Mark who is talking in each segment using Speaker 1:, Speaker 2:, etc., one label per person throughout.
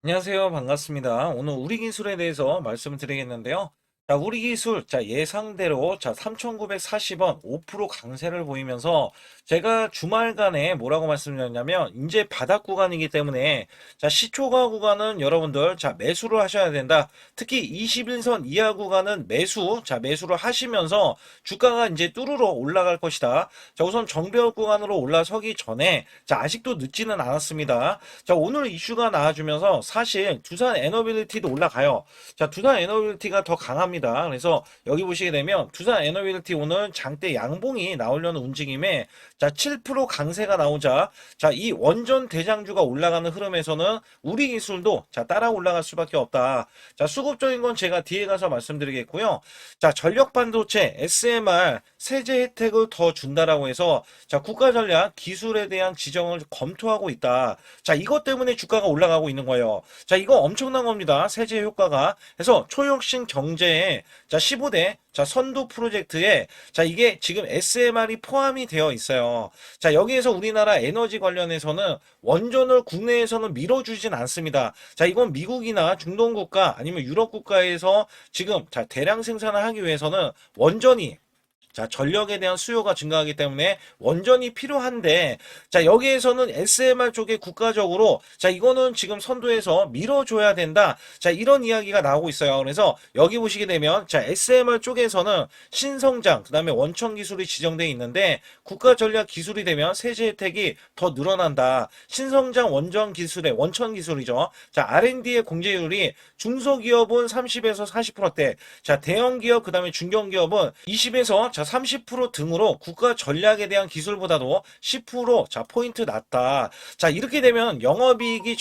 Speaker 1: 안녕하세요. 반갑습니다. 오늘 우리 기술에 대해서 말씀을 드리겠는데요. 자, 우리 기술, 자, 예상대로, 자, 3,940원 5% 강세를 보이면서 제가 주말간에 뭐라고 말씀드렸냐면, 이제 바닥 구간이기 때문에, 자, 시초가 구간은 여러분들, 자, 매수를 하셔야 된다. 특히 21선 이하 구간은 매수를 하시면서 주가가 이제 뚜루러 올라갈 것이다. 자, 우선 정배열 구간으로 올라서기 전에, 자, 아직도 늦지는 않았습니다. 자, 오늘 이슈가 나와주면서 사실 두산 에너빌리티도 올라가요. 자, 두산 에너빌리티가 더 강합니다. 그래서 여기 보시게 되면 두산 에너빌리티 오늘 장대 양봉이 나오려는 움직임에 자, 7% 강세가 나오자 자, 이 원전 대장주가 올라가는 흐름에서는 우리 기술도 자, 따라 올라갈 수밖에 없다. 자, 수급적인 건 제가 뒤에 가서 말씀드리겠고요. 자, 전력 반도체 SMR 세제 혜택을 더 준다라고 해서 자, 국가 전략 기술에 대한 지정을 검토하고 있다. 자, 이것 때문에 주가가 올라가고 있는 거예요. 자, 이거 엄청난 겁니다. 세제 효과가. 그래서 초혁신 경제에 자, 15대 자, 선도 프로젝트에 자, 이게 지금 SMR이 포함이 되어 있어요. 자, 여기에서 우리나라 에너지 관련해서는 원전을 국내에서는 밀어주진 않습니다. 자, 이건 미국이나 중동 국가 아니면 유럽 국가에서 지금 자, 대량 생산을 하기 위해서는 원전이 자, 전력에 대한 수요가 증가하기 때문에 원전이 필요한데, 자, 여기에서는 SMR 쪽에 국가적으로, 자, 이거는 지금 선도에서 밀어줘야 된다. 자, 이런 이야기가 나오고 있어요. 그래서 여기 보시게 되면, 자, SMR 쪽에서는 신성장, 그 다음에 원천 기술이 지정되어 있는데, 국가 전략 기술이 되면 세제 혜택이 더 늘어난다. 신성장 원전 기술의 원천 기술이죠. 자, R&D의 공제율이 중소기업은 30에서 40%대, 자, 대형기업, 그 다음에 중견기업은 20에서 자, 30% 등으로 국가 전략에 대한 기술보다도 10% 자, 포인트 낮다. 자, 이렇게 되면 영업이익이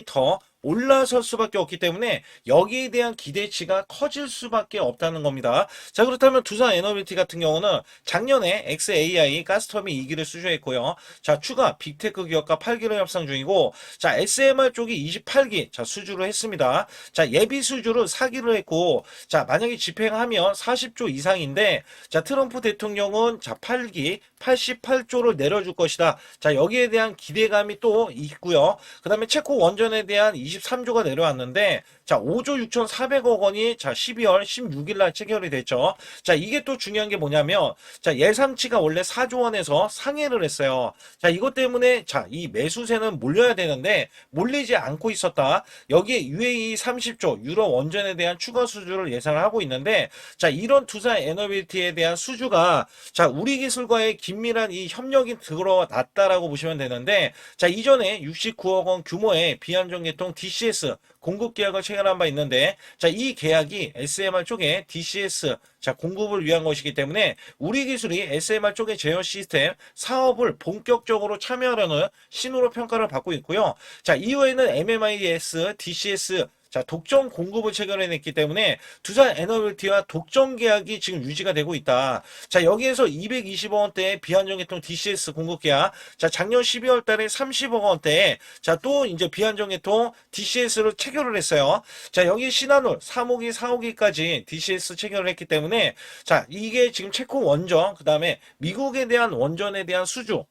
Speaker 1: 더 올라설 수밖에 없기 때문에 여기에 대한 기대치가 커질 수밖에 없다는 겁니다. 자, 그렇다면 두산 에너빌티 같은 경우는 작년에 XAI 가스터비 2기를 수주했고요. 자, 추가 빅테크 기업과 8기를 협상 중이고, 자, SMR 쪽이 28기 자, 수주를 했습니다. 자, 예비 수주를 4기를 했고, 자, 만약에 집행하면 40조 이상인데, 자, 트럼프 대통령은 자, 8기 88조를 내려줄 것이다. 자, 여기에 대한 기대감이 또 있고요. 그 다음에 체코 원전에 대한 23조가 내려왔는데, 자, 5조 6,400억 원이 자, 12월 16일 날 체결이 됐죠. 자, 이게 또 중요한 게 뭐냐면, 자, 예상치가 원래 4조 원에서 상회를 했어요. 자, 이것 때문에 자, 이 매수세는 몰려야 되는데 몰리지 않고 있었다. 여기에 UAE 30조 유럽 원전에 대한 추가 수주를 예상을 하고 있는데, 자, 이런 투자 에너빌티에 대한 수주가 자, 우리 기술과의 긴밀한 이 협력이 드러났다라고 보시면 되는데, 자, 이전에 69억 원 규모의 비안정계통 DCS 공급 계약을 체결한 바 있는데, 자, 이 계약이 SMR 쪽에 DCS 자, 공급을 위한 것이기 때문에 우리 기술이 SMR 쪽의 제어 시스템 사업을 본격적으로 참여하려는 신호로 평가를 받고 있고요. 자, 이후에는 MMIS, DCS 자, 독점 공급을 체결해냈기 때문에 두산 에너빌티와 독점 계약이 지금 유지가 되고 있다. 자, 여기에서 220억 원대의 비안정계통 DCS 공급 계약, 자, 작년 12월 달에 30억 원대에 자, 또 이제 비안정계통 DCS를 체결을 했어요. 자, 여기 신한울 3호기, 4호기까지 DCS 체결을 했기 때문에 자, 이게 지금 체코 원전, 그 다음에 미국에 대한 원전에 대한 수주,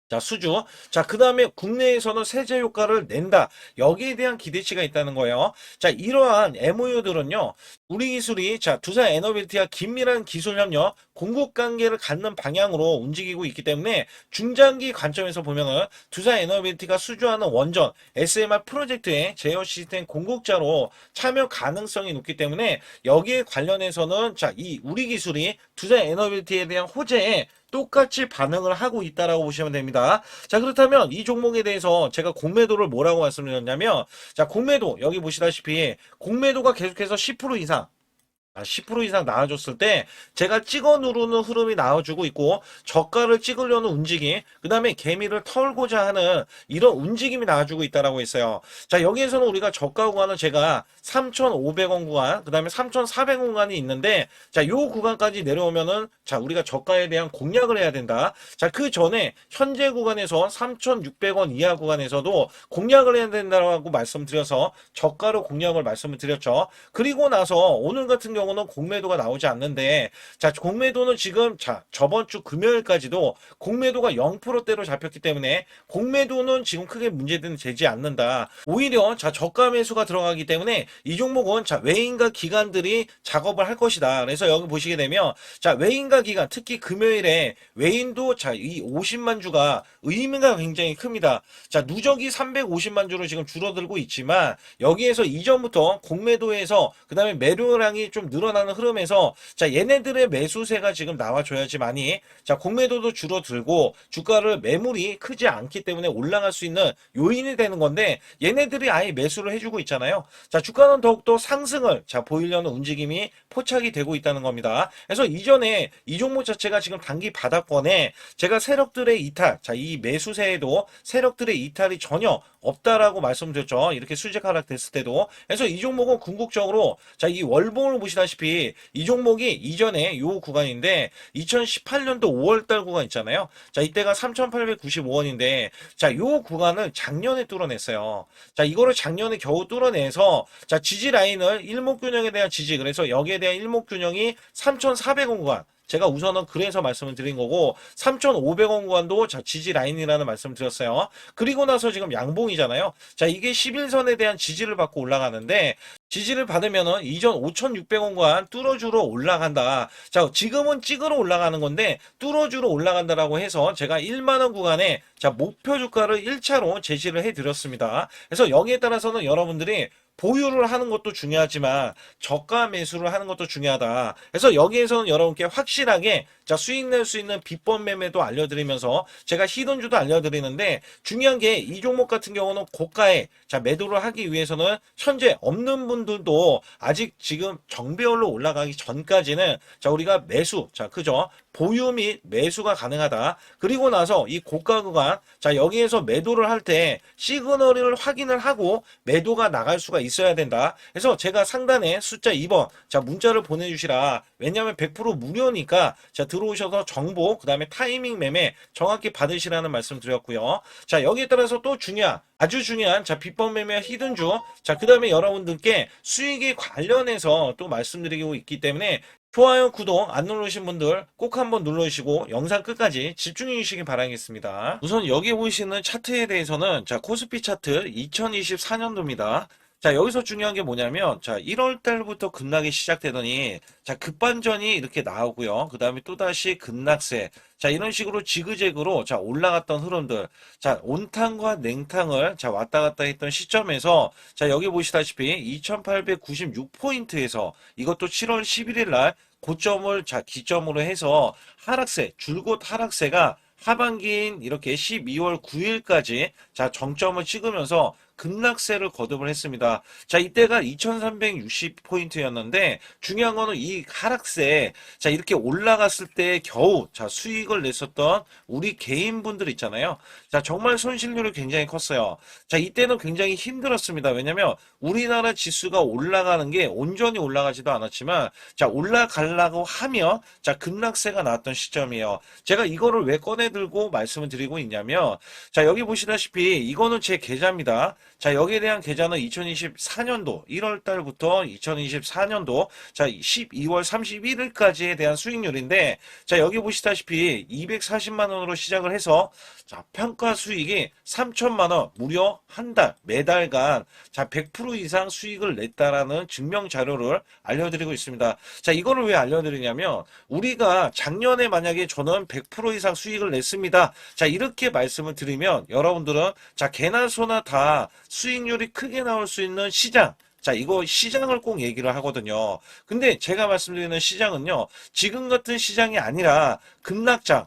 Speaker 1: 자, 수주. 자, 그 다음에 국내에서는 세제 효과를 낸다. 여기에 대한 기대치가 있다는 거예요. 자, 이러한 MOU들은요, 우리 기술이, 자, 두산 에너빌티와 긴밀한 기술 협력, 공급 관계를 갖는 방향으로 움직이고 있기 때문에 중장기 관점에서 보면은 두산 에너빌티가 수주하는 원전, SMR 프로젝트의 제어 시스템 공급자로 참여 가능성이 높기 때문에 여기에 관련해서는 자, 이 우리 기술이 두산 에너빌티에 대한 호재에 똑같이 반응을 하고 있다라고 보시면 됩니다. 자, 그렇다면 이 종목에 대해서 제가 공매도를 뭐라고 말씀드렸냐면, 자, 공매도 여기 보시다시피 공매도가 계속해서 10% 이상 10% 이상 나와줬을 때 제가 찍어 누르는 흐름이 나와주고 있고, 저가를 찍으려는 움직임, 그 다음에 개미를 털고자 하는 이런 움직임이 나와주고 있다라고 했어요. 자, 여기에서는 우리가 저가 구간은 제가 3,500원 구간, 그 다음에 3,400원 구간이 있는데, 자, 요 구간까지 내려오면은 자, 우리가 저가에 대한 공략을 해야 된다. 자, 그 전에 현재 구간에서 3,600원 이하 구간에서도 공략을 해야 된다고 말씀드려서 저가로 공략을 말씀을 드렸죠. 그리고 나서 오늘 같은 경우 경우는 공매도가 나오지 않는데, 자, 공매도는 지금, 자, 저번 주 금요일까지도 공매도가 0%대로 잡혔기 때문에 공매도는 지금 크게 문제는 되지 않는다. 오히려, 자, 저가 매수가 들어가기 때문에 이 종목은, 자, 외인과 기관들이 작업을 할 것이다. 그래서 여기 보시게 되면, 자, 외인과 기관, 특히 금요일에 외인도, 자, 이 50만 주가 의미가 굉장히 큽니다. 자, 누적이 350만 주로 지금 줄어들고 있지만 여기에서 이전부터 공매도에서 그다음에 매도량이 좀 늘어나는 흐름에서 자, 얘네들의 매수세가 지금 나와줘야지만이 자, 공매도도 줄어들고 주가를 매물이 크지 않기 때문에 올라갈 수 있는 요인이 되는 건데 얘네들이 아예 매수를 해주고 있잖아요. 자, 주가는 더욱더 상승을 자, 보이려는 움직임이 포착이 되고 있다는 겁니다. 그래서 이전에 이 종목 자체가 지금 단기 바닥권에 제가 세력들의 이탈, 자, 이 매수세에도 세력들의 이탈이 전혀 없다라고 말씀드렸죠. 이렇게 수직 하락 됐을 때도. 그래서 이 종목은 궁극적으로 자, 이 월봉을 보시다시피 이 종목이 이전에 요 구간인데 2018년도 5월달 구간 있잖아요. 자, 이때가 3,895원인데 자, 요 구간을 작년에 뚫어냈어요. 자, 이거를 작년에 겨우 뚫어내서 자, 지지 라인을 일목균형에 대한 지지, 그래서 여기에 대한 일목균형이 3,400원 구간. 제가 우선은 그래서 말씀을 드린 거고 3,500원 구간도 자, 지지 라인이라는 말씀을 드렸어요. 그리고 나서 지금 양봉이잖아요. 자, 이게 11선에 대한 지지를 받고 올라가는데 지지를 받으면은 이전 5,600원 구간 뚫어주러 올라간다. 자, 지금은 찍으러 올라가는 건데 뚫어주러 올라간다라고 해서 제가 1만원 구간에 자, 목표 주가를 1차로 제시를 해드렸습니다. 그래서 여기에 따라서는 여러분들이 보유를 하는 것도 중요하지만 저가 매수를 하는 것도 중요하다. 그래서 여기에서는 여러분께 확실하게 자, 수익 낼 수 있는 비법 매매도 알려드리면서 제가 히든주도 알려드리는데 중요한 게 이 종목 같은 경우는 고가에 자, 매도를 하기 위해서는 현재 없는 분들도 아직 지금 정배열로 올라가기 전까지는 자, 우리가 매수, 자, 그죠? 보유 및 매수가 가능하다. 그리고 나서 이 고가 구간, 자, 여기에서 매도를 할 때 시그널을 확인을 하고 매도가 나갈 수가 있어야 된다. 그래서 제가 상단에 숫자 2번, 자, 문자를 보내주시라. 왜냐하면 100% 무료니까, 자, 들어오셔서 정보, 그 다음에 타이밍 매매 정확히 받으시라는 말씀 드렸고요. 자, 여기에 따라서 또 아주 중요한, 자, 비법 매매 히든주, 자, 그 다음에 여러분들께 수익에 관련해서 또 말씀드리고 있기 때문에 좋아요, 구독 안 누르신 분들 꼭 한번 눌러주시고 영상 끝까지 집중해 주시기 바라겠습니다. 우선 여기 보시는 차트에 대해서는 자, 코스피 차트 2024년도입니다. 자, 여기서 중요한 게 뭐냐면 자, 1월 달부터 급락이 시작되더니 자, 급반전이 이렇게 나오고요. 그 다음에 또다시 급락세, 자, 이런 식으로 지그재그로 자, 올라갔던 흐름들, 자, 온탕과 냉탕을 자, 왔다 갔다 했던 시점에서 자, 여기 보시다시피 2896포인트에서 이것도 7월 11일 날 고점을 자, 기점으로 해서 하락세, 줄곧 하락세가 하반기인 이렇게 12월 9일까지 자, 정점을 찍으면서 급락세를 거듭을 했습니다. 자, 이때가 2360포인트였는데 중요한 거는 이 하락세, 자, 이렇게 올라갔을 때 겨우 자, 수익을 냈었던 우리 개인분들 있잖아요. 자, 정말 손실률이 굉장히 컸어요. 자, 이때는 굉장히 힘들었습니다. 왜냐면 우리나라 지수가 올라가는 게 온전히 올라가지도 않았지만 자, 올라가려고 하면 자, 급락세가 나왔던 시점이에요. 제가 이거를 왜 꺼내들고 말씀을 드리고 있냐면 자, 여기 보시다시피 이거는 제 계좌입니다. 자, 여기에 대한 계좌는 2024년도 1월 달부터 2024년도 자, 12월 31일까지에 대한 수익률인데 자, 여기 보시다시피 240만 원으로 시작을 해서 자, 평가 수익이 3천만 원, 무려 한 달, 매달간 자, 100% 이상 수익을 냈다라는 증명 자료를 알려드리고 있습니다. 자, 이거를 왜 알려드리냐면 우리가 작년에 만약에 저는 100% 이상 수익을 냈습니다. 자, 이렇게 말씀을 드리면 여러분들은 자, 개나 소나 다 수익률이 크게 나올 수 있는 시장, 자, 이거 시장을 꼭 얘기를 하거든요. 근데 제가 말씀드리는 시장은요, 지금 같은 시장이 아니라 급락장,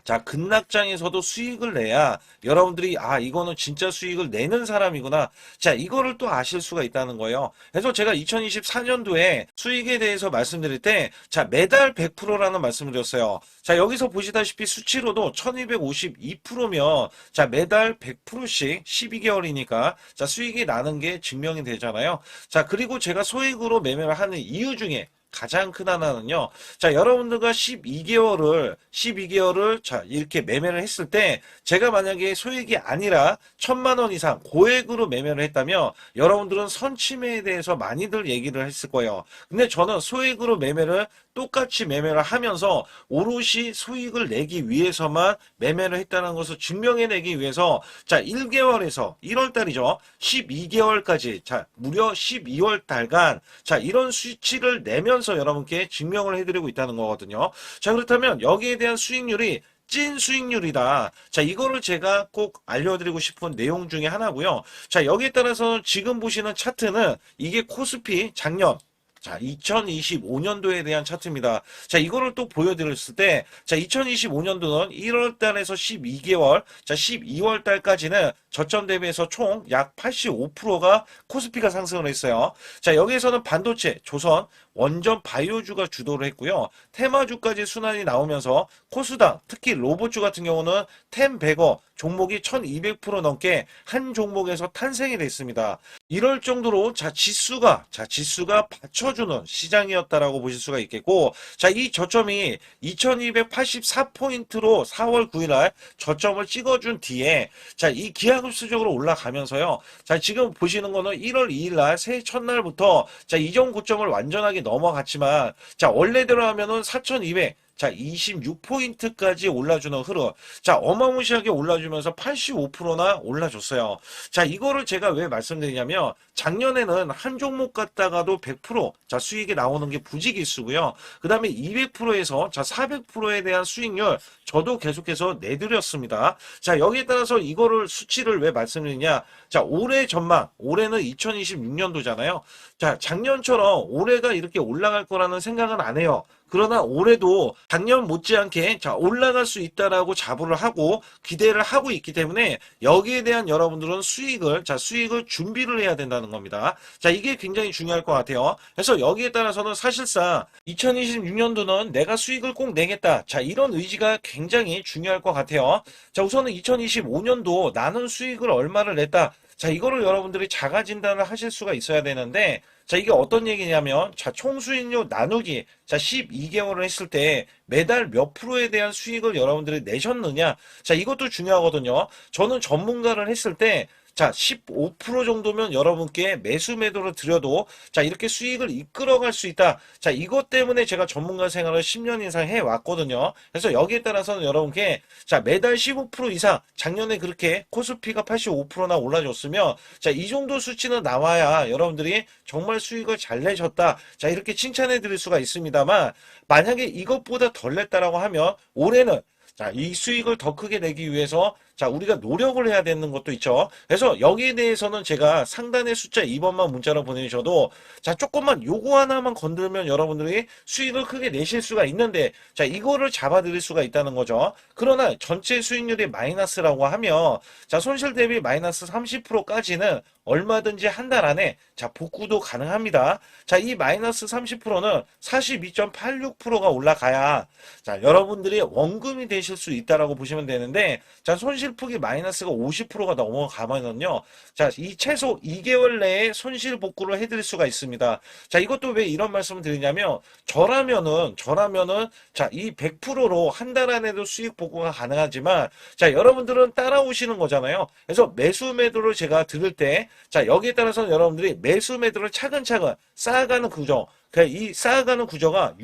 Speaker 1: 자, 급락장에서도 수익을 내야 여러분들이 아, 이거는 진짜 수익을 내는 사람이구나. 자, 이거를 또 아실 수가 있다는 거예요. 그래서 제가 2024년도에 수익에 대해서 말씀드릴 때 자, 매달 100%라는 말씀을 드렸어요. 자, 여기서 보시다시피 수치로도 1252%면 자, 매달 100%씩 12개월이니까 자, 수익이 나는 게 증명이 되잖아요. 자, 그리고 제가 소액으로 매매를 하는 이유 중에 가장 큰 하나는요. 자, 여러분들과 12개월을 자, 이렇게 매매를 했을 때 제가 만약에 소액이 아니라 1,000만 원 이상 고액으로 매매를 했다면 여러분들은 선침해에 대해서 많이들 얘기를 했을 거예요. 근데 저는 소액으로 매매를 똑같이 매매를 하면서 오롯이 수익을 내기 위해서만 매매를 했다는 것을 증명해내기 위해서 자, 1개월에서 1월 달이죠. 12개월까지 자, 무려 12월 달간 자, 이런 수치를 내면서 여러분께 증명을 해드리고 있다는 거거든요. 자, 그렇다면 여기에 대한 수익률이 찐 수익률이다. 자, 이거를 제가 꼭 알려드리고 싶은 내용 중에 하나고요. 자, 여기에 따라서 지금 보시는 차트는 이게 코스피 작년 자, 2025년도에 대한 차트입니다. 자, 이거를 또 보여드렸을 때, 자, 2025년도는 1월 달에서 12개월, 자, 12월 달까지는 저점 대비해서 총 약 85%가 코스피가 상승을 했어요. 자, 여기에서는 반도체, 조선, 원전 바이오주가 주도를 했고요. 테마주까지 순환이 나오면서 코스닥, 특히 로봇주 같은 경우는 템베거 종목이 1200% 넘게 한 종목에서 탄생이 됐습니다. 이럴 정도로 지수가 받쳐주는 시장이었다라고 보실 수가 있겠고, 자, 이 저점이 2284포인트로 4월 9일날 저점을 찍어준 뒤에, 자, 이 기하급수적으로 올라가면서요. 자, 지금 보시는 거는 1월 2일날 새해 첫날부터 자, 이전 고점을 완전하게 넘어갔지만, 자, 원래대로 하면은 4200, 자, 26포인트까지 올라주는 흐름. 자, 어마무시하게 올라주면서 85%나 올라줬어요. 자, 이거를 제가 왜 말씀드리냐면, 작년에는 한 종목 갖다가도 100%, 자, 수익이 나오는 게 부지기수고요. 그 다음에 200%에서, 자, 400%에 대한 수익률, 저도 계속해서 내드렸습니다. 자, 여기에 따라서 이거를 수치를 왜 말씀드리냐. 자, 올해 전망, 올해는 2026년도잖아요. 자, 작년처럼 올해가 이렇게 올라갈 거라는 생각은 안 해요. 그러나 올해도 작년 못지않게 자, 올라갈 수 있다라고 자부를 하고 기대를 하고 있기 때문에 여기에 대한 여러분들은 수익을 준비를 해야 된다는 겁니다. 자, 이게 굉장히 중요할 것 같아요. 그래서 여기에 따라서는 사실상 2026년도는 내가 수익을 꼭 내겠다. 자, 이런 의지가 굉장히 중요할 것 같아요. 자, 우선은 2025년도 나는 수익을 얼마를 냈다. 자, 이거를 여러분들이 자가 진단을 하실 수가 있어야 되는데, 자, 이게 어떤 얘기냐면, 자, 총 수익률 나누기, 자, 12개월을 했을 때 매달 몇 프로에 대한 수익을 여러분들이 내셨느냐. 자, 이것도 중요하거든요. 저는 전문가를 했을 때, 자, 15% 정도면 여러분께 매수 매도를 드려도 자, 이렇게 수익을 이끌어갈 수 있다. 자, 이것 때문에 제가 전문가 생활을 10년 이상 해왔거든요. 그래서 여기에 따라서는 여러분께 자, 매달 15% 이상 작년에 그렇게 코스피가 85%나 올라줬으면 자, 이 정도 수치는 나와야 여러분들이 정말 수익을 잘 내셨다. 자, 이렇게 칭찬해 드릴 수가 있습니다만 만약에 이것보다 덜 냈다라고 하면 올해는 자, 이 수익을 더 크게 내기 위해서 자, 우리가 노력을 해야 되는 것도 있죠. 그래서 여기에 대해서는 제가 상단의 숫자 2번만 문자로 보내주셔도 자, 조금만 요거 하나만 건들면 여러분들이 수익을 크게 내실 수가 있는데 자, 이거를 잡아드릴 수가 있다는 거죠. 그러나 전체 수익률이 마이너스라고 하면 자, 손실 대비 마이너스 30%까지는 얼마든지 한 달 안에 자, 복구도 가능합니다. 자, 이 마이너스 30%는 42.86%가 올라가야 자, 여러분들이 원금이 되실 수 있다라고 보시면 되는데 자, 손실폭이 마이너스가 50%가 넘어가면은요. 자, 이 최소 2개월 내에 손실 복구를 해드릴 수가 있습니다. 자, 이것도 왜 이런 말씀을 드리냐면 저라면은 자, 이 100%로 한 달 안에도 수익 복구가 가능하지만 자, 여러분들은 따라오시는 거잖아요. 그래서 매수 매도를 제가 들을 때 자, 여기에 따라서는 여러분들이 매수 매도를 차근차근 쌓아가는 구조. 이 쌓아가는 구조가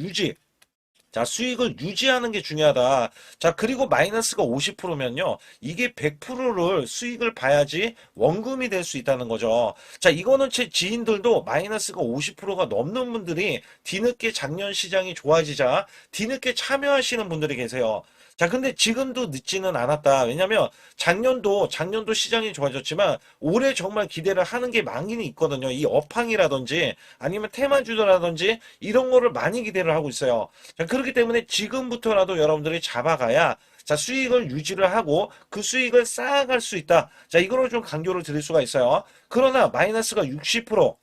Speaker 1: 자, 수익을 유지하는 게 중요하다. 자, 그리고 마이너스가 50%면요. 이게 100%를 수익을 봐야지 원금이 될 수 있다는 거죠. 자, 이거는 제 지인들도 마이너스가 50%가 넘는 분들이 뒤늦게 작년 시장이 좋아지자 뒤늦게 참여하시는 분들이 계세요. 자, 근데 지금도 늦지는 않았다. 왜냐면 작년도 시장이 좋아졌지만 올해 정말 기대를 하는 게 많이는 있거든요. 이 업황이라든지 아니면 테마주라든지 이런 거를 많이 기대를 하고 있어요. 자, 그렇기 때문에 지금부터라도 여러분들이 잡아가야 자, 수익을 유지를 하고 그 수익을 쌓아갈 수 있다. 자, 이거를 좀 강조를 드릴 수가 있어요. 그러나 마이너스가 60%,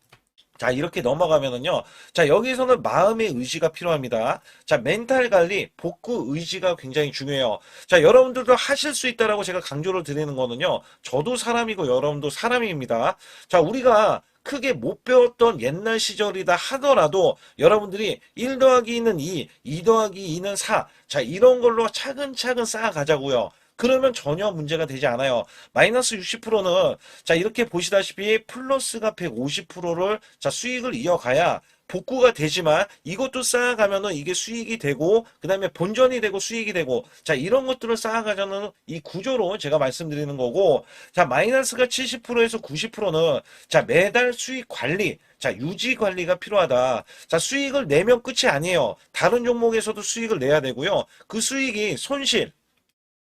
Speaker 1: 자, 이렇게 넘어가면은요. 자, 여기서는 마음의 의지가 필요합니다. 자, 멘탈 관리, 복구 의지가 굉장히 중요해요. 자, 여러분들도 하실 수 있다라고 제가 강조를 드리는 거는요. 저도 사람이고 여러분도 사람입니다. 자, 우리가 크게 못 배웠던 옛날 시절이다 하더라도 여러분들이 1 더하기 2는 2, 2 더하기 2는 4. 자, 이런 걸로 차근차근 쌓아가자고요. 그러면 전혀 문제가 되지 않아요. 마이너스 60%는 자, 이렇게 보시다시피 플러스가 150%를 자, 수익을 이어가야 복구가 되지만 이것도 쌓아가면은 이게 수익이 되고 그 다음에 본전이 되고 수익이 되고 자, 이런 것들을 쌓아가자는 이 구조로 제가 말씀드리는 거고, 자, 마이너스가 70%에서 90%는 자, 매달 수익 관리, 자, 유지 관리가 필요하다. 자, 수익을 내면 끝이 아니에요. 다른 종목에서도 수익을 내야 되고요. 그 수익이 손실,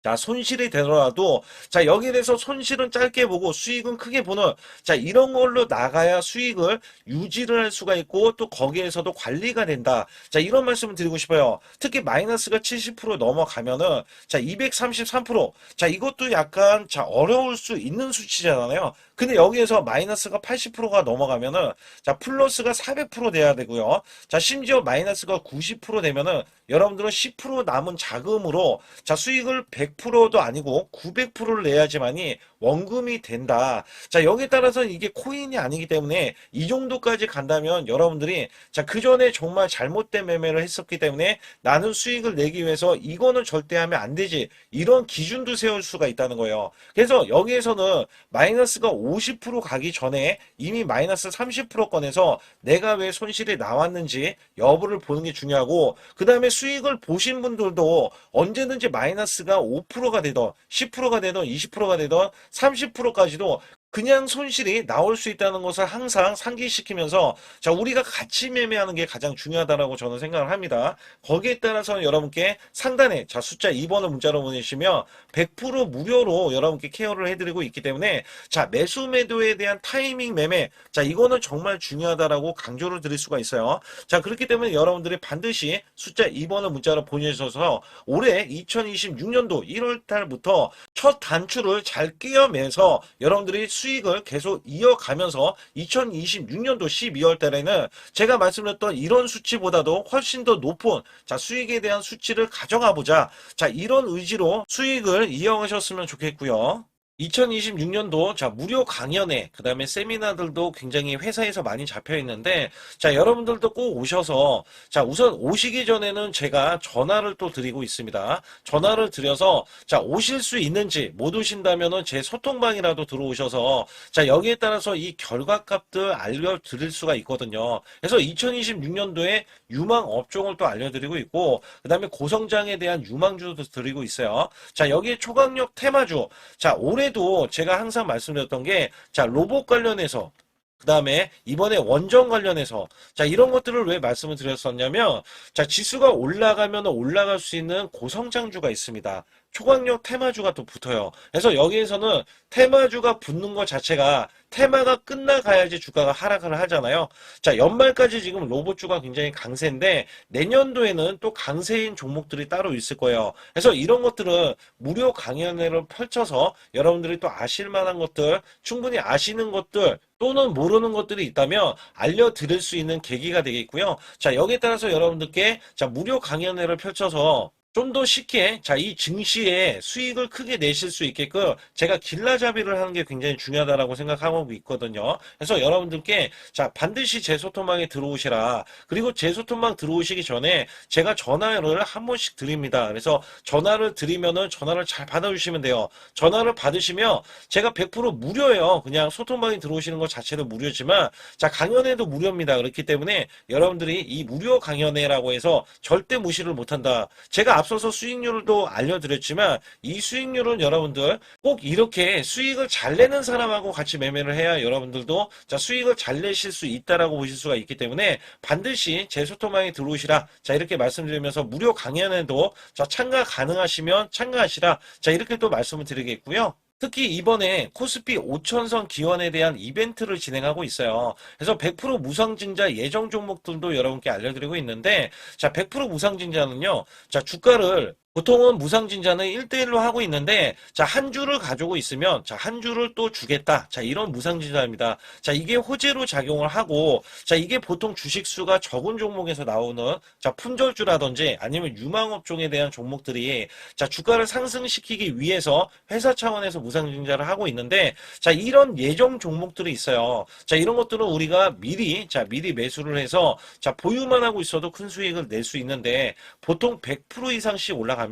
Speaker 1: 자, 손실이 되더라도, 자, 여기에 대해서 손실은 짧게 보고 수익은 크게 보는, 자, 이런 걸로 나가야 수익을 유지를 할 수가 있고, 또 거기에서도 관리가 된다. 자, 이런 말씀을 드리고 싶어요. 특히 마이너스가 70% 넘어가면은, 자, 233%. 자, 이것도 약간, 자, 어려울 수 있는 수치잖아요. 근데 여기에서 마이너스가 80%가 넘어가면은, 자, 플러스가 400% 돼야 되고요. 자, 심지어 마이너스가 90% 되면은, 여러분들은 10% 남은 자금으로 자, 수익을 100%도 아니고 900%를 내야지만이 원금이 된다. 자, 여기에 따라서 이게 코인이 아니기 때문에 이 정도까지 간다면 여러분들이 자, 그 전에 정말 잘못된 매매를 했었기 때문에 나는 수익을 내기 위해서 이거는 절대 하면 안 되지. 이런 기준도 세울 수가 있다는 거예요. 그래서 여기에서는 마이너스가 50% 가기 전에 이미 마이너스 30%권에서 내가 왜 손실이 나왔는지 여부를 보는 게 중요하고, 그 다음에 수익을 보신 분들도 언제든지 마이너스가 5%가 되던 10%가 되던 20%가 되던 30%까지도 그냥 손실이 나올 수 있다는 것을 항상 상기시키면서 자, 우리가 같이 매매하는 게 가장 중요하다라고 저는 생각을 합니다. 거기에 따라서 여러분께 상단에 자, 숫자 2번을 문자로 보내시면 100% 무료로 여러분께 케어를 해드리고 있기 때문에 자, 매수 매도에 대한 타이밍 매매, 자, 이거는 정말 중요하다라고 강조를 드릴 수가 있어요. 자, 그렇기 때문에 여러분들이 반드시 숫자 2번을 문자로 보내주셔서 올해 2026년도 1월 달부터 첫 단추를 잘 끼워매서 여러분들이 수익을 계속 이어가면서 2026년도 12월 달에는 제가 말씀드렸던 이런 수치보다도 훨씬 더 높은 자, 수익에 대한 수치를 가져가 보자. 자, 이런 의지로 수익을 이어가셨으면 좋겠고요. 2026년도 자, 무료 강연회 그 다음에 세미나들도 굉장히 회사에서 많이 잡혀 있는데 자, 여러분들도 꼭 오셔서 자, 우선 오시기 전에는 제가 전화를 또 드리고 있습니다. 전화를 드려서 자, 오실 수 있는지, 못 오신다면은 제 소통방이라도 들어오셔서 자, 여기에 따라서 이 결과값들 알려드릴 수가 있거든요. 그래서 2026년도에 유망 업종을 또 알려드리고 있고 그 다음에 고성장에 대한 유망주도 드리고 있어요. 자, 여기에 초강력 테마주, 자, 올해도 제가 항상 말씀드렸던 게, 자, 로봇 관련해서, 그 다음에 이번에 원전 관련해서, 자, 이런 것들을 왜 말씀을 드렸었냐면, 자, 지수가 올라가면 올라갈 수 있는 고성장주가 있습니다. 초강력 테마주가 또 붙어요. 그래서 여기에서는 테마주가 붙는 것 자체가 테마가 끝나가야지 주가가 하락을 하잖아요. 자, 연말까지 지금 로봇주가 굉장히 강세인데 내년도에는 또 강세인 종목들이 따로 있을 거예요. 그래서 이런 것들은 무료 강연회를 펼쳐서 여러분들이 또 아실 만한 것들, 충분히 아시는 것들 또는 모르는 것들이 있다면 알려드릴 수 있는 계기가 되겠고요. 자, 여기에 따라서 여러분들께 자, 무료 강연회를 펼쳐서 좀 더 쉽게 자, 이 증시에 수익을 크게 내실 수 있게끔 제가 길라잡이를 하는 게 굉장히 중요하다라고 생각하고 있거든요. 그래서 여러분들께 자, 반드시 제 소통방에 들어오시라. 그리고 제 소통방 들어오시기 전에 제가 전화를 한 번씩 드립니다. 그래서 전화를 드리면은 전화를 잘 받아주시면 돼요. 전화를 받으시면 제가 100% 무료예요. 그냥 소통방에 들어오시는 것 자체도 무료지만 자, 강연회도 무료입니다. 그렇기 때문에 여러분들이 이 무료 강연회라고 해서 절대 무시를 못한다. 제가 앞서서 수익률도 알려드렸지만 이 수익률은 여러분들 꼭 이렇게 수익을 잘 내는 사람하고 같이 매매를 해야 여러분들도 자, 수익을 잘 내실 수 있다라고 보실 수가 있기 때문에 반드시 제 소통방에 들어오시라. 자, 이렇게 말씀드리면서 무료 강연에도 자, 참가 가능하시면 참가하시라. 자, 이렇게 또 말씀을 드리겠고요. 특히 이번에 코스피 5천선 기원에 대한 이벤트를 진행하고 있어요. 그래서 100% 무상증자 예정 종목들도 여러분께 알려드리고 있는데 자, 100% 무상증자는요. 자, 주가를 보통은 무상증자는 1대1로 하고 있는데, 자, 한 주를 가지고 있으면, 자, 한 주를 또 주겠다. 자, 이런 무상증자입니다. 자, 이게 호재로 작용을 하고, 자, 이게 보통 주식수가 적은 종목에서 나오는, 자, 품절주라든지 아니면 유망업종에 대한 종목들이, 자, 주가를 상승시키기 위해서 회사 차원에서 무상증자를 하고 있는데, 자, 이런 예정 종목들이 있어요. 자, 이런 것들은 우리가 미리 매수를 해서, 자, 보유만 하고 있어도 큰 수익을 낼 수 있는데, 보통 100% 이상씩 올라갑니다.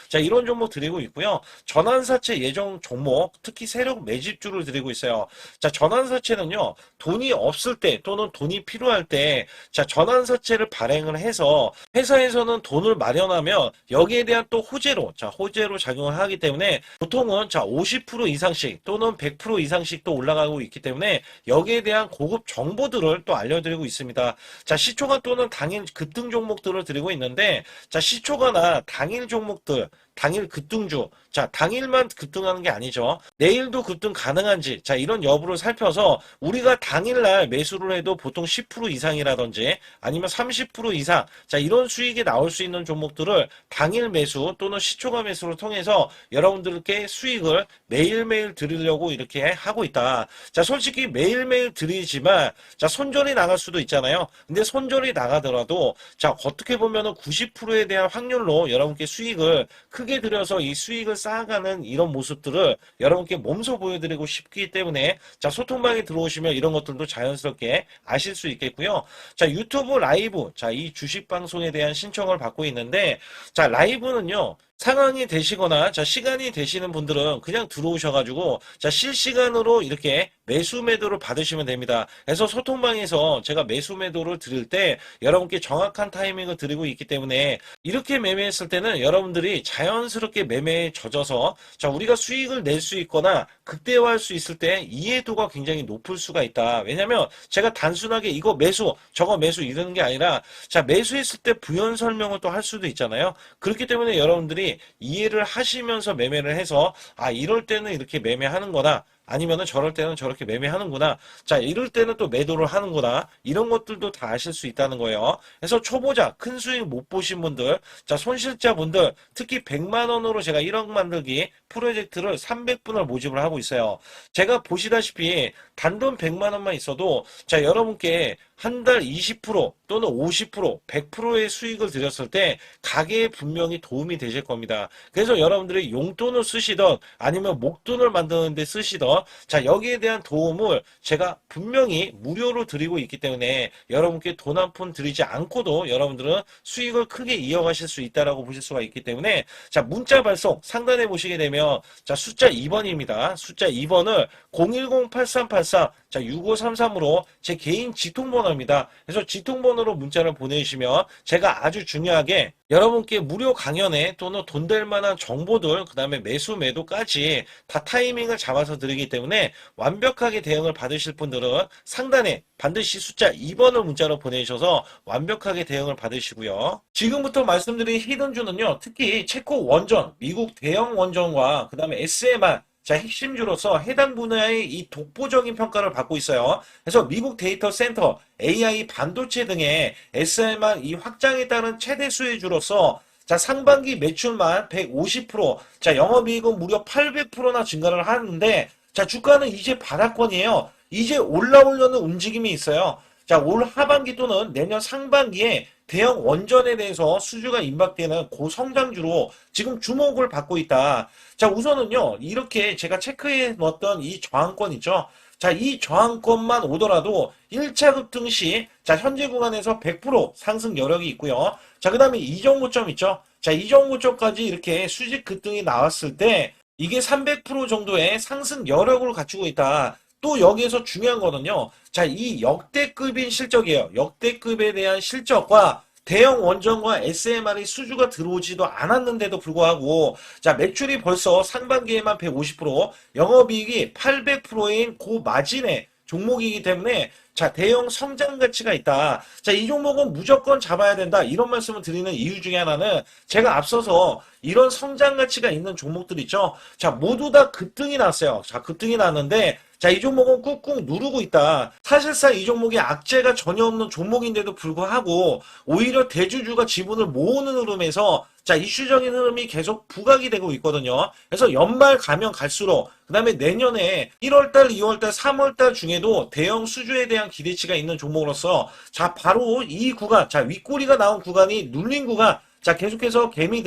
Speaker 1: 자, 이런 종목 드리고 있고요. 전환사채 예정 종목, 특히 세력 매집주를 드리고 있어요. 자, 전환사채는요, 돈이 없을 때 또는 돈이 필요할 때, 자, 전환사채를 발행을 해서 회사에서는 돈을 마련하면 여기에 대한 또 호재로, 자, 호재로 작용을 하기 때문에 보통은 자, 50% 이상씩 또는 100% 이상씩 또 올라가고 있기 때문에 여기에 대한 고급 정보들을 또 알려드리고 있습니다. 자, 시초가 또는 당일 급등 종목들을 드리고 있는데, 자, 시초가나 당일 종목들, 당일 급등주, 자, 당일만 급등하는 게 아니죠. 내일도 급등 가능한지, 자, 이런 여부를 살펴서 우리가 당일날 매수를 해도 보통 10% 이상이라든지 아니면 30% 이상, 자, 이런 수익이 나올 수 있는 종목들을 당일 매수 또는 시초가 매수를 통해서 여러분들께 수익을 매일매일 드리려고 이렇게 하고 있다. 자, 솔직히 매일매일 드리지만, 자, 손절이 나갈 수도 있잖아요. 근데 손절이 나가더라도, 자, 어떻게 보면은 90%에 대한 확률로 여러분께 수익을 크게 들여서 이 수익을 쌓아가는 이런 모습들을 여러분께 몸소 보여드리고 싶기 때문에, 자, 소통방에 들어오시면 이런 것들도 자연스럽게 아실 수 있겠고요. 자, 유튜브 라이브, 자, 이 주식 방송에 대한 신청을 받고 있는데, 자, 라이브는요, 상황이 되시거나, 자, 시간이 되시는 분들은 그냥 들어오셔가지고, 자, 실시간으로 이렇게 매수 매도를 받으시면 됩니다. 그래서 소통방에서 제가 매수 매도를 드릴 때 여러분께 정확한 타이밍을 드리고 있기 때문에 이렇게 매매했을 때는 여러분들이 자연스럽게 매매에 젖어서, 자, 우리가 수익을 낼 수 있거나 극대화할 수 있을 때 이해도가 굉장히 높을 수가 있다. 왜냐면 제가 단순하게 이거 매수, 저거 매수 이러는 게 아니라, 자, 매수했을 때 부연 설명을 또 할 수도 있잖아요. 그렇기 때문에 여러분들이 이해를 하시면서 매매를 해서, 아, 이럴 때는 이렇게 매매하는 거다. 아니면은 저럴 때는 저렇게 매매하는구나. 자, 이럴 때는 또 매도를 하는구나. 이런 것들도 다 아실 수 있다는 거예요. 그래서 초보자, 큰 수익 못 보신 분들, 자, 손실자분들, 특히 100만 원으로 제가 1억 만들기 프로젝트를 300분을 모집을 하고 있어요. 제가 보시다시피 단돈 100만 원만 있어도, 자, 여러분께 한 달 20% 또는 50%, 100%의 수익을 드렸을 때 가게에 분명히 도움이 되실 겁니다. 그래서 여러분들이 용돈을 쓰시던 아니면 목돈을 만드는 데 쓰시던, 자, 여기에 대한 도움을 제가 분명히 무료로 드리고 있기 때문에 여러분께 돈 한 푼 드리지 않고도 여러분들은 수익을 크게 이어가실 수 있다라고 보실 수가 있기 때문에, 자, 문자 발송 상단에 보시게 되면, 자, 숫자 2번입니다. 숫자 2번을 010-8383, 자, 6533으로 제 개인 직통번호입니다. 그래서 직통번호로 문자를 보내주시면 제가 아주 중요하게 여러분께 무료 강연에 또는 돈 될 만한 정보들, 그 다음에 매수 매도까지 다 타이밍을 잡아서 드리기 때문에 완벽하게 대응을 받으실 분들은 상단에 반드시 숫자 2번을 문자로 보내주셔서 완벽하게 대응을 받으시고요. 지금부터 말씀드린 히든주는요, 특히 체코 원전, 미국 대형 원전과 그 다음에 SMR, 자, 핵심주로서 해당 분야의 이 독보적인 평가를 받고 있어요. 그래서 미국 데이터 센터, AI 반도체 등의 SMR 이 확장에 따른 최대 수혜주로서, 자, 상반기 매출만 150%, 자, 영업이익은 무려 800%나 증가를 하는데, 자, 주가는 이제 바닥권이에요. 이제 올라오려는 움직임이 있어요. 자, 올 하반기 또는 내년 상반기에 대형 원전에 대해서 수주가 임박되는 고성장주로 지금 주목을 받고 있다. 자, 우선은요, 이렇게 제가 체크해 놓았던 이 저항권 있죠. 자, 이 저항권만 오더라도 1차 급등 시, 자, 현재 구간에서 100% 상승 여력이 있고요. 자, 그 다음에 이전 고점 있죠. 자, 이전 고점까지 이렇게 수직 급등이 나왔을 때 이게 300% 정도의 상승 여력을 갖추고 있다. 또 여기에서 중요한 거는요. 자, 이 역대급인 실적이에요. 역대급에 대한 실적과 대형 원전과 SMR이 수주가 들어오지도 않았는데도 불구하고, 자, 매출이 벌써 상반기에만 150%, 영업이익이 800%인 고마진의 종목이기 때문에, 자, 대형 성장 가치가 있다. 자, 이 종목은 무조건 잡아야 된다. 이런 말씀을 드리는 이유 중에 하나는 제가 앞서서 이런 성장 가치가 있는 종목들 있죠. 자, 모두 다 급등이 났어요. 자, 급등이 났는데, 자, 이 종목은 꾹꾹 누르고 있다. 사실상 이 종목이 악재가 전혀 없는 종목인데도 불구하고 오히려 대주주가 지분을 모으는 흐름에서 자, 이슈적인 흐름이 계속 부각이 되고 있거든요. 그래서 연말 가면 갈수록 그 다음에 내년에 1월달, 2월달, 3월달 중에도 대형 수주에 대한 기대치가 있는 종목으로서 자, 바로 이 구간, 자, 윗꼬리가 나온 구간이 눌린 구간, 자, 계속해서 개미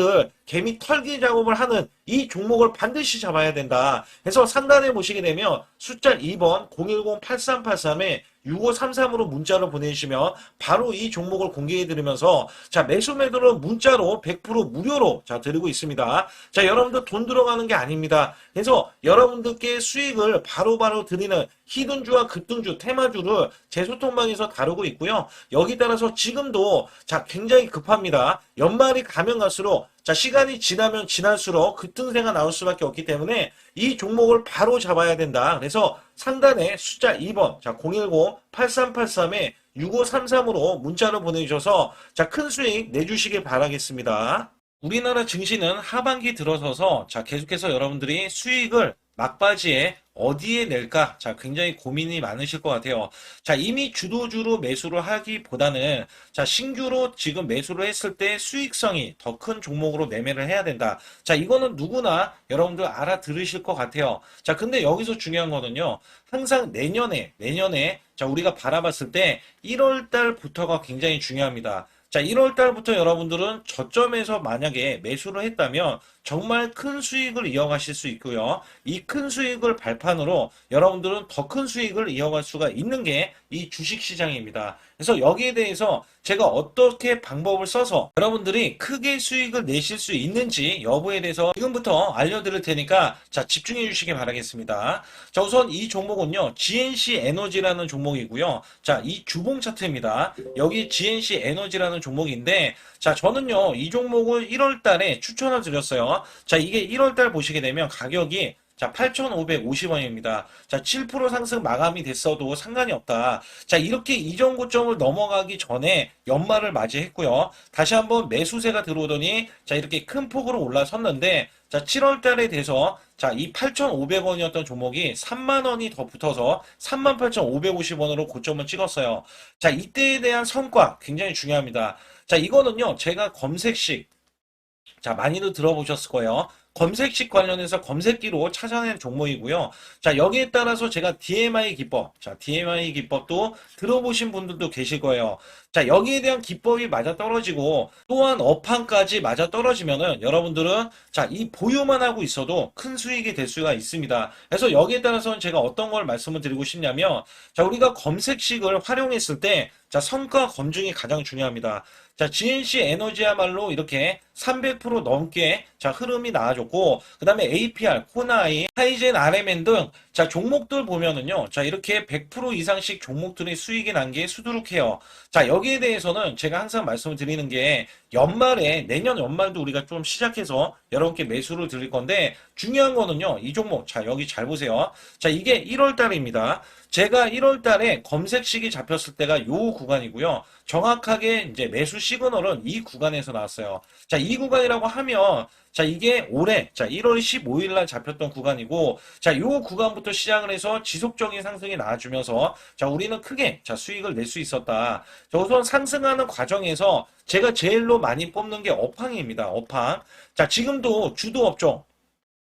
Speaker 1: 털기 작업을 하는 이 종목을 반드시 잡아야 된다. 그래서 상단에 보시게 되면 숫자 2번 010-8383에 6533으로 문자를 보내주시면 바로 이 종목을 공개해 드리면서 자, 매수 매도를 문자로 100% 무료로 자, 드리고 있습니다. 자, 여러분들 돈 들어가는 게 아닙니다. 그래서 여러분들께 수익을 바로바로 드리는 히든주와 급등주, 테마주를 제 소통방에서 다루고 있고요. 여기 따라서 지금도 자, 굉장히 급합니다. 연말이 가면 갈수록 자, 시간이 지나면 지날수록 급등세가 나올 수밖에 없기 때문에 이 종목을 바로 잡아야 된다. 그래서 상단에 숫자 2번, 자, 010-8383에 6533으로 문자를 보내주셔서 자, 큰 수익 내주시길 바라겠습니다. 우리나라 증시는 하반기 들어서서 자, 계속해서 여러분들이 수익을 막바지에 어디에 낼까? 자, 굉장히 고민이 많으실 것 같아요. 자, 이미 주도주로 매수를 하기보다는 자, 신규로 지금 매수를 했을 때 수익성이 더 큰 종목으로 매매를 해야 된다. 자, 이거는 누구나 여러분들 알아들으실 것 같아요. 자, 근데 여기서 중요한 거는요. 항상 내년에 자, 우리가 바라봤을 때 1월 달부터가 굉장히 중요합니다. 자, 1월 달부터 여러분들은 저점에서 만약에 매수를 했다면 정말 큰 수익을 이어가실 수 있고요. 이 큰 수익을 발판으로 여러분들은 더 큰 수익을 이어갈 수가 있는 게 이 주식시장입니다. 그래서 여기에 대해서 제가 어떻게 방법을 써서 여러분들이 크게 수익을 내실 수 있는지 여부에 대해서 지금부터 알려드릴 테니까 자, 집중해 주시기 바라겠습니다. 자, 우선 이 종목은요. GNC 에너지라는 종목이고요. 자, 이 주봉 차트입니다. 여기 GNC 에너지라는 종목인데 자, 저는요. 이 종목을 1월 달에 추천을 드렸어요. 자, 이게 1월 달 보시게 되면 가격이 자, 8,550원입니다. 자, 7% 상승 마감이 됐어도 상관이 없다. 자, 이렇게 이전 고점을 넘어가기 전에 연말을 맞이했고요. 다시 한번 매수세가 들어오더니 자, 이렇게 큰 폭으로 올라섰는데 자, 7월 달에 돼서 자, 이 8,500원이었던 종목이 3만 원이 더 붙어서 38,550원으로 고점을 찍었어요. 자, 이때에 대한 성과 굉장히 중요합니다. 자, 이거는요. 제가 검색식 자, 많이들 들어보셨을 거예요. 검색식 관련해서 검색기로 찾아낸 종목이고요. 자, 여기에 따라서 제가 DMI 기법, 자, DMI 기법도 들어보신 분들도 계실 거예요. 자, 여기에 대한 기법이 맞아 떨어지고 또한 업황까지 맞아 떨어지면은 여러분들은 자, 이 보유만 하고 있어도 큰 수익이 될 수가 있습니다. 그래서 여기에 따라서는 제가 어떤 걸 말씀을 드리고 싶냐면 자, 우리가 검색식을 활용했을 때 자, 성과 검증이 가장 중요합니다. 자, GNC 에너지야말로 이렇게 300% 넘게 자, 흐름이 나와줬고, 그 다음에 APR, 코나이, 하이젠, RMN 등 자, 종목들 보면은요. 자, 이렇게 100% 이상씩 종목들의 수익이 난 게 수두룩해요. 자, 여기에 대해서는 제가 항상 말씀을 드리는 게 연말에 내년 연말도 우리가 좀 시작해서 여러분께 매수를 드릴 건데 중요한 거는요. 이 종목 자, 여기 잘 보세요. 자, 이게 1월 달입니다. 제가 1월 달에 검색식이 잡혔을 때가 요 구간이고요. 정확하게 이제 매수 시그널은 이 구간에서 나왔어요. 자, 이 구간이라고 하면 자, 이게 올해 자, 1월 15일 날 잡혔던 구간이고 자, 요 구간부터 시작을 해서 지속적인 상승이 나와주면서 자, 우리는 크게 자, 수익을 낼 수 있었다. 자, 우선 상승하는 과정에서 제가 제일로 많이 뽑는 게 업황입니다. 업황. 자, 지금도 주도 업종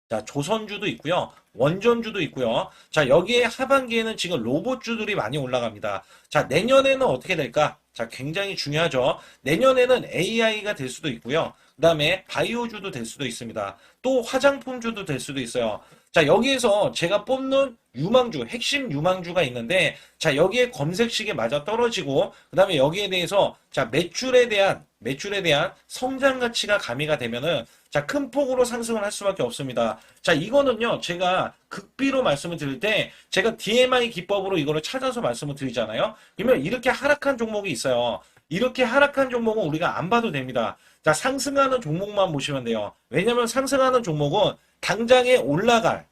Speaker 1: 자, 조선주도 있고요. 원전주도 있고요. 자, 여기에 하반기에는 지금 로봇주들이 많이 올라갑니다. 자, 내년에는 어떻게 될까? 자, 굉장히 중요하죠. 내년에는 AI가 될 수도 있고요. 그 다음에 바이오주도 될 수도 있습니다. 또 화장품주도 될 수도 있어요. 자, 여기에서 제가 뽑는 유망주, 핵심 유망주가 있는데, 자, 여기에 검색식에 맞아 떨어지고, 그 다음에 여기에 대해서, 자, 매출에 대한 성장 가치가 가미가 되면은, 자, 큰 폭으로 상승을 할 수밖에 없습니다. 자, 이거는요, 제가 극비로 말씀을 드릴 때, 제가 DMI 기법으로 이거를 찾아서 말씀을 드리잖아요. 그러면 이렇게 하락한 종목이 있어요. 이렇게 하락한 종목은 우리가 안 봐도 됩니다. 자, 상승하는 종목만 보시면 돼요. 왜냐면 상승하는 종목은 당장에 올라갈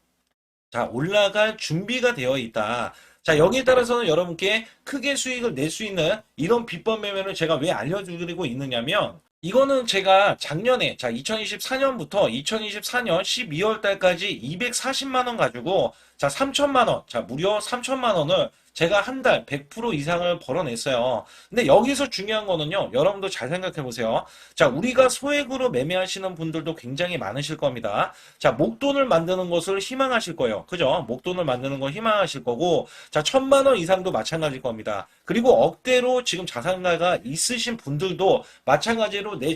Speaker 1: 준비가 되어 있다. 자, 여기에 따라서는 여러분께 크게 수익을 낼 수 있는 이런 비법 매매를 제가 왜 알려드리고 있느냐면, 이거는 제가 작년에, 자, 2024년부터 2024년 12월 달까지 240만원 가지고, 자, 3천만 원. 자, 무려 3천만 원을 제가 한 달 100% 이상을 벌어냈어요. 근데 여기서 중요한 거는요. 여러분도 잘 생각해 보세요. 자, 우리가 소액으로 매매하시는 분들도 굉장히 많으실 겁니다. 자, 목돈을 만드는 것을 희망하실 거예요. 그죠? 목돈을 만드는 걸 희망하실 거고, 자, 1,000만 원 이상도 마찬가지일 겁니다. 그리고 억대로 지금 자산가가 있으신 분들도 마찬가지로 내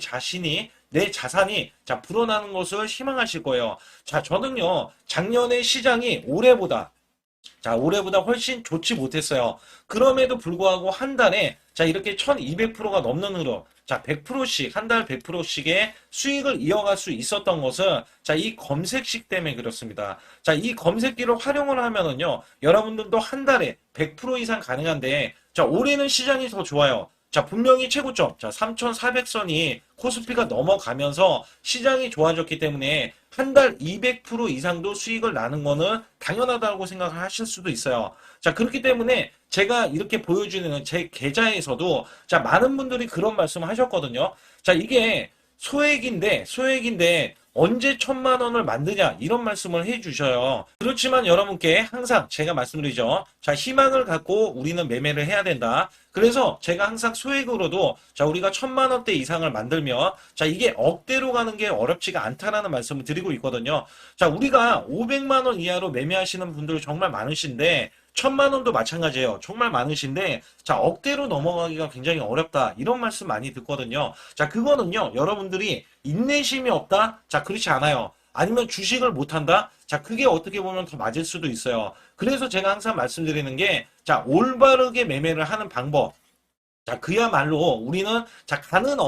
Speaker 1: 자산이 자 불어나는 것을 희망하실 거예요. 자, 저는요 작년에 시장이 올해보다 훨씬 좋지 못했어요. 그럼에도 불구하고 한 달에 자 이렇게 1200%가 넘는 흐름, 자 100%씩 한 달 100%씩의 수익을 이어갈 수 있었던 것은 자 이 검색식 때문에 그렇습니다. 자 이 검색기를 활용을 하면은요 여러분들도 한 달에 100% 이상 가능한데 자 올해는 시장이 더 좋아요. 자, 분명히 최고점, 자, 3,400선이 코스피가 넘어가면서 시장이 좋아졌기 때문에 한 달 200% 이상도 수익을 나는 거는 당연하다고 생각을 하실 수도 있어요. 자, 그렇기 때문에 제가 이렇게 보여주는 제 계좌에서도 자, 많은 분들이 그런 말씀을 하셨거든요. 자, 이게 소액인데 언제 1,000만 원을 만드냐 이런 말씀을 해주셔요. 그렇지만 여러분께 항상 제가 말씀드리죠. 자, 희망을 갖고 우리는 매매를 해야 된다. 그래서 제가 항상 소액으로도 자 우리가 1,000만 원대 이상을 만들면 자 이게 억대로 가는 게 어렵지가 않다라는 말씀을 드리고 있거든요. 자, 우리가 500만 원 이하로 매매하시는 분들 정말 많으신데 1,000만 원도 마찬가지예요. 정말 많으신데 자 억대로 넘어가기가 굉장히 어렵다 이런 말씀 많이 듣거든요. 자, 그거는요 여러분들이 인내심이 없다? 자, 그렇지 않아요. 아니면 주식을 못한다? 자, 그게 어떻게 보면 더 맞을 수도 있어요. 그래서 제가 항상 말씀드리는 게 자 올바르게 매매를 하는 방법, 자, 그야말로 우리는 자, 가는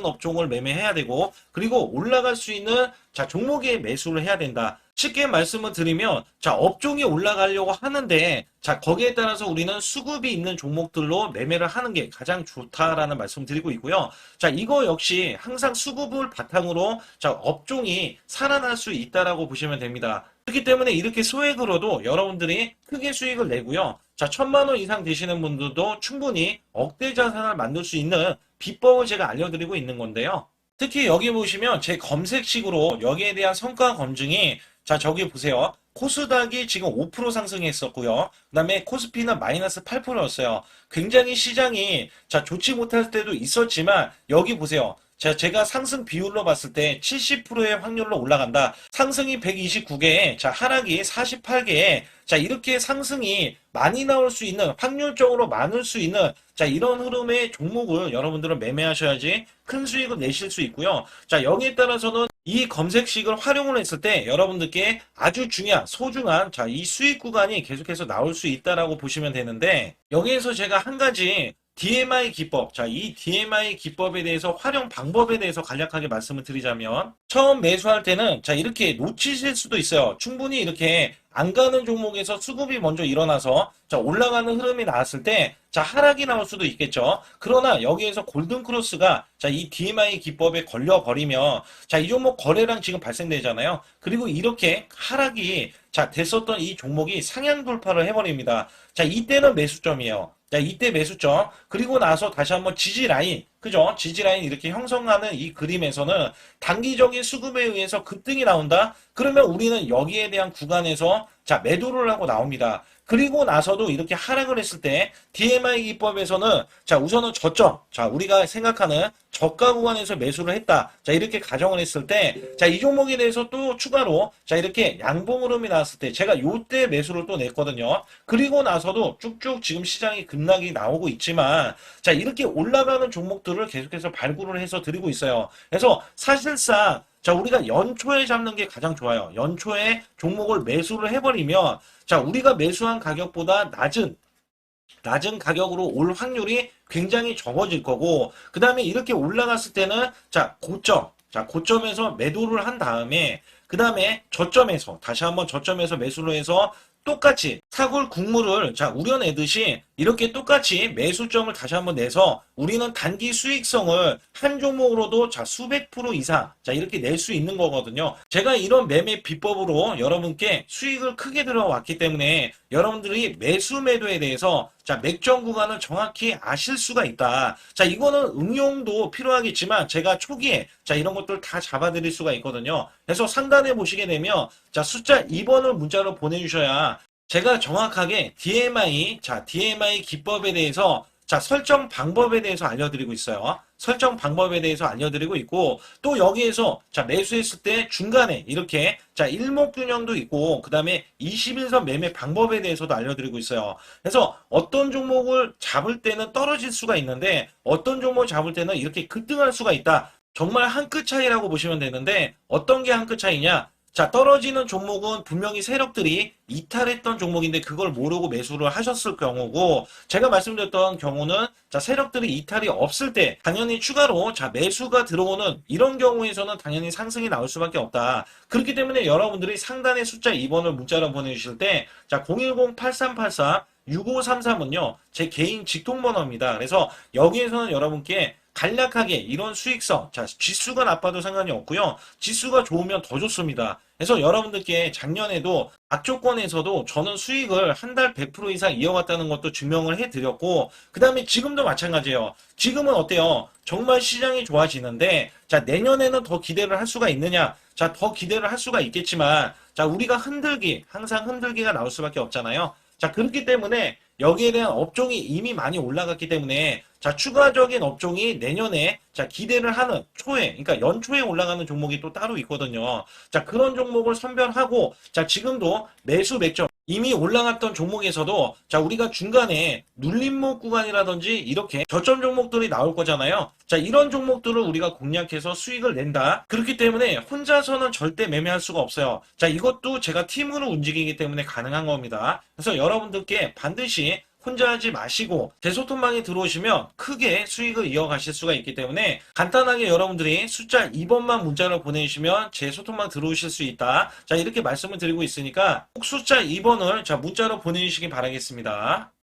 Speaker 1: 업종을 매매해야 되고, 그리고 올라갈 수 있는 자, 종목에 매수를 해야 된다. 쉽게 말씀을 드리면, 자, 업종이 올라가려고 하는데, 자, 거기에 따라서 우리는 수급이 있는 종목들로 매매를 하는 게 가장 좋다라는 말씀을 드리고 있고요. 자, 이거 역시 항상 수급을 바탕으로 자, 업종이 살아날 수 있다라고 보시면 됩니다. 그렇기 때문에 이렇게 소액으로도 여러분들이 크게 수익을 내고요. 자, 1,000만 원 이상 되시는 분들도 충분히 억대 자산을 만들 수 있는 비법을 제가 알려드리고 있는 건데요. 특히 여기 보시면 제 검색식으로 여기에 대한 성과 검증이 자, 저기 보세요. 코스닥이 지금 5% 상승했었고요. 그 다음에 코스피는 마이너스 8%였어요. 굉장히 시장이 자, 좋지 못할 때도 있었지만 여기 보세요. 자, 제가 상승 비율로 봤을 때 70%의 확률로 올라간다. 상승이 129개에, 자, 하락이 48개에, 자, 이렇게 상승이 많이 나올 수 있는, 확률적으로 많을 수 있는, 자, 이런 흐름의 종목을 여러분들은 매매하셔야지 큰 수익을 내실 수 있고요. 자, 여기에 따라서는 이 검색식을 활용을 했을 때 여러분들께 아주 소중한, 자, 이 수익 구간이 계속해서 나올 수 있다라고 보시면 되는데, 여기에서 제가 한 가지 DMI 기법, 자, 이 DMI 기법에 대해서 활용 방법에 대해서 간략하게 말씀을 드리자면 처음 매수할 때는 자 이렇게 놓치실 수도 있어요. 충분히 이렇게 안 가는 종목에서 수급이 먼저 일어나서 자 올라가는 흐름이 나왔을 때 자 하락이 나올 수도 있겠죠. 그러나 여기에서 골든 크로스가 자 이 DMI 기법에 걸려 버리면 자 이 종목 거래량 지금 발생되잖아요. 그리고 이렇게 하락이 자 됐었던 이 종목이 상향 돌파를 해버립니다. 자 이때는 매수점이에요. 자, 이때 매수점. 그리고 나서 다시 한번 지지라인. 그죠? 지지라인 이렇게 형성하는 이 그림에서는 단기적인 수급에 의해서 급등이 나온다? 그러면 우리는 여기에 대한 구간에서 자, 매도를 하고 나옵니다. 그리고 나서도 이렇게 하락을 했을 때 DMI 기법에서는 자, 우선은 저점. 자, 우리가 생각하는 저가 구간에서 매수를 했다. 자, 이렇게 가정을 했을 때 자, 이 종목에 대해서 또 추가로 자, 이렇게 양봉 흐름이 나왔을 때 제가 요때 매수를 또 냈거든요. 그리고 나서도 쭉쭉 지금 시장이 급락이 나오고 있지만 자, 이렇게 올라가는 종목들을 계속해서 발굴을 해서 드리고 있어요. 그래서 사실상 자, 우리가 연초에 잡는 게 가장 좋아요. 연초에 종목을 매수를 해버리면 자, 우리가 매수한 가격보다 낮은 가격으로 올 확률이 굉장히 적어질 거고, 그 다음에 이렇게 올라갔을 때는 자, 고점에서 매도를 한 다음에, 그 다음에 다시 한번 저점에서 매수를 해서 똑같이 사골 국물을 자 우려내듯이 이렇게 똑같이 매수점을 다시 한번 내서 우리는 단기 수익성을 한 종목으로도 자 수백 프로 이상 자 이렇게 낼 수 있는 거거든요. 제가 이런 매매 비법으로 여러분께 수익을 크게 들어왔기 때문에 여러분들이 매수 매도에 대해서 자 맥점 구간을 정확히 아실 수가 있다. 자 이거는 응용도 필요하겠지만 제가 초기에 자 이런 것들 다 잡아드릴 수가 있거든요. 그래서 상단에 보시게 되면 자, 숫자 2번을 문자로 보내주셔야 제가 정확하게 DMI, 자, DMI 기법에 대해서 자, 설정 방법에 대해서 알려드리고 있어요. 설정 방법에 대해서 알려드리고 있고, 또 여기에서, 자, 매수했을 때 중간에 이렇게, 자, 일목균형도 있고, 그 다음에 21선 매매 방법에 대해서도 알려드리고 있어요. 그래서 어떤 종목을 잡을 때는 떨어질 수가 있는데, 어떤 종목을 잡을 때는 이렇게 급등할 수가 있다. 정말 한 끗 차이라고 보시면 되는데, 어떤 게 한 끗 차이냐? 자, 떨어지는 종목은 분명히 세력들이 이탈했던 종목인데 그걸 모르고 매수를 하셨을 경우고, 제가 말씀드렸던 경우는 자, 세력들이 이탈이 없을 때 당연히 추가로 자, 매수가 들어오는 이런 경우에서는 당연히 상승이 나올 수밖에 없다. 그렇기 때문에 여러분들이 상단에 숫자 2번을 문자로 보내주실 때 자, 010-8384-6533은요, 제 개인 직통번호입니다. 그래서 여기에서는 여러분께 간략하게 이런 수익성, 자, 지수가 나빠도 상관이 없고요. 지수가 좋으면 더 좋습니다. 그래서 여러분들께 작년에도 악조건에서도 저는 수익을 한 달 100% 이상 이어갔다는 것도 증명을 해드렸고, 그 다음에 지금도 마찬가지예요. 지금은 어때요? 정말 시장이 좋아지는데, 자, 내년에는 더 기대를 할 수가 있느냐? 자, 더 기대를 할 수가 있겠지만, 자, 우리가 항상 흔들기가 나올 수밖에 없잖아요. 자, 그렇기 때문에 여기에 대한 업종이 이미 많이 올라갔기 때문에 자, 추가적인 업종이 내년에 자, 기대를 하는 초에, 그러니까 연초에 올라가는 종목이 또 따로 있거든요. 자, 그런 종목을 선별하고 자, 지금도 매수 맥점 이미 올라갔던 종목에서도 자, 우리가 중간에 눌림목 구간이라든지 이렇게 저점 종목들이 나올 거잖아요. 자, 이런 종목들을 우리가 공략해서 수익을 낸다. 그렇기 때문에 혼자서는 절대 매매할 수가 없어요. 자, 이것도 제가 팀으로 움직이기 때문에 가능한 겁니다. 그래서 여러분들께 반드시 혼자 하지 마시고 제 소통방에 들어오시면 크게 수익을 이어가실 수가 있기 때문에 간단하게 여러분들이 숫자 2번만 문자로 보내주시면 제 소통방 들어오실 수 있다. 자, 이렇게 말씀을 드리고 있으니까 꼭 숫자 2번을 자, 문자로 보내주시기 바라겠습니다.